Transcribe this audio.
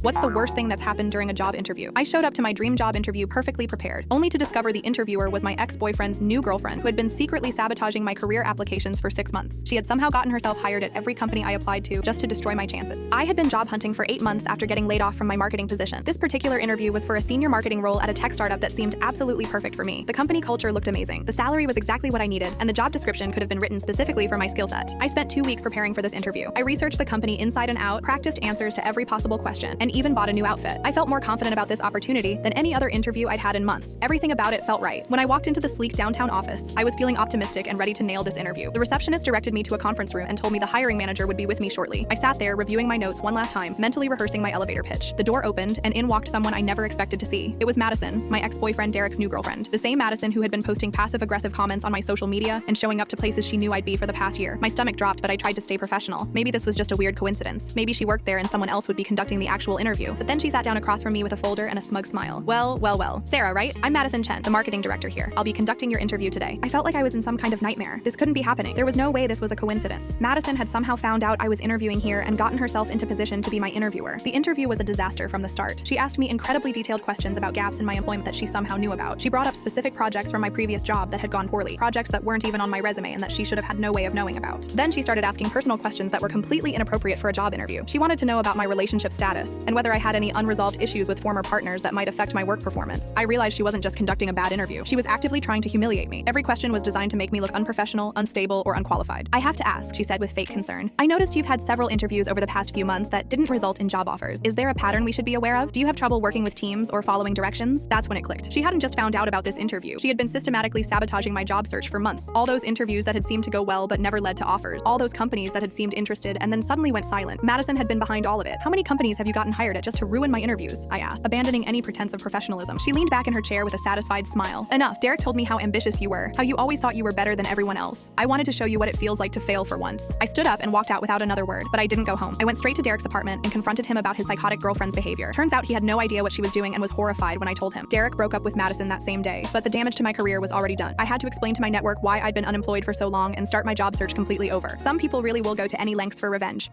What's the worst thing that's happened during a job interview? I showed up to my dream job interview perfectly prepared, only to discover the interviewer was my ex-boyfriend's new girlfriend who had been secretly sabotaging my career applications for 6 months. She had somehow gotten herself hired at every company I applied to just to destroy my chances. I had been job hunting for 8 months after getting laid off from my marketing position. This particular interview was for a senior marketing role at a tech startup that seemed absolutely perfect for me. The company culture looked amazing. The salary was exactly what I needed, and the job description could have been written specifically for my skill set. I spent 2 weeks preparing for this interview. I researched the company inside and out, practiced answers to every possible question, and even bought a new outfit. I felt more confident about this opportunity than any other interview I'd had in months. Everything about it felt right. When I walked into the sleek downtown office, I was feeling optimistic and ready to nail this interview. The receptionist directed me to a conference room and told me the hiring manager would be with me shortly. I sat there, reviewing my notes one last time, mentally rehearsing my elevator pitch. The door opened, and in walked someone I never expected to see. It was Madison, my ex-boyfriend Derek's new girlfriend. The same Madison who had been posting passive-aggressive comments on my social media and showing up to places she knew I'd be for the past year. My stomach dropped, but I tried to stay professional. Maybe this was just a weird coincidence. Maybe she worked there and someone else would be conducting the actual interview. But then she sat down across from me with a folder and a smug smile. Well. Sarah, right? I'm Madison Chen, the marketing director here. I'll be conducting your interview today. I felt like I was in some kind of nightmare. This couldn't be happening. There was no way this was a coincidence. Madison had somehow found out I was interviewing here and gotten herself into position to be my interviewer. The interview was a disaster from the start. She asked me incredibly detailed questions about gaps in my employment that she somehow knew about. She brought up specific projects from my previous job that had gone poorly, projects that weren't even on my resume and that she should have had no way of knowing about. Then she started asking personal questions that were completely inappropriate for a job interview. She wanted to know about my relationship status and whether I had any unresolved issues with former partners that might affect my work performance. I realized she wasn't just conducting a bad interview. She was actively trying to humiliate me. Every question was designed to make me look unprofessional, unstable, or unqualified. I have to ask, she said with fake concern. I noticed you've had several interviews over the past few months that didn't result in job offers. Is there a pattern we should be aware of? Do you have trouble working with teams or following directions? That's when it clicked. She hadn't just found out about this interview. She had been systematically sabotaging my job search for months. All those interviews that had seemed to go well but never led to offers. All those companies that had seemed interested and then suddenly went silent. Madison had been behind all of it. How many companies have you gotten hired at just to ruin my interviews? I asked, abandoning any pretense of professionalism. She leaned back in her chair with a satisfied smile. Enough. Derek told me how ambitious you were, how you always thought you were better than everyone else. I wanted to show you what it feels like to fail for once. I stood up and walked out without another word, but I didn't go home. I went straight to Derek's apartment and confronted him about his psychotic girlfriend's behavior. Turns out he had no idea what she was doing and was horrified when I told him. Derek broke up with Madison that same day, but the damage to my career was already done. I had to explain to my network why I'd been unemployed for so long and start my job search completely over. Some people really will go to any lengths for revenge.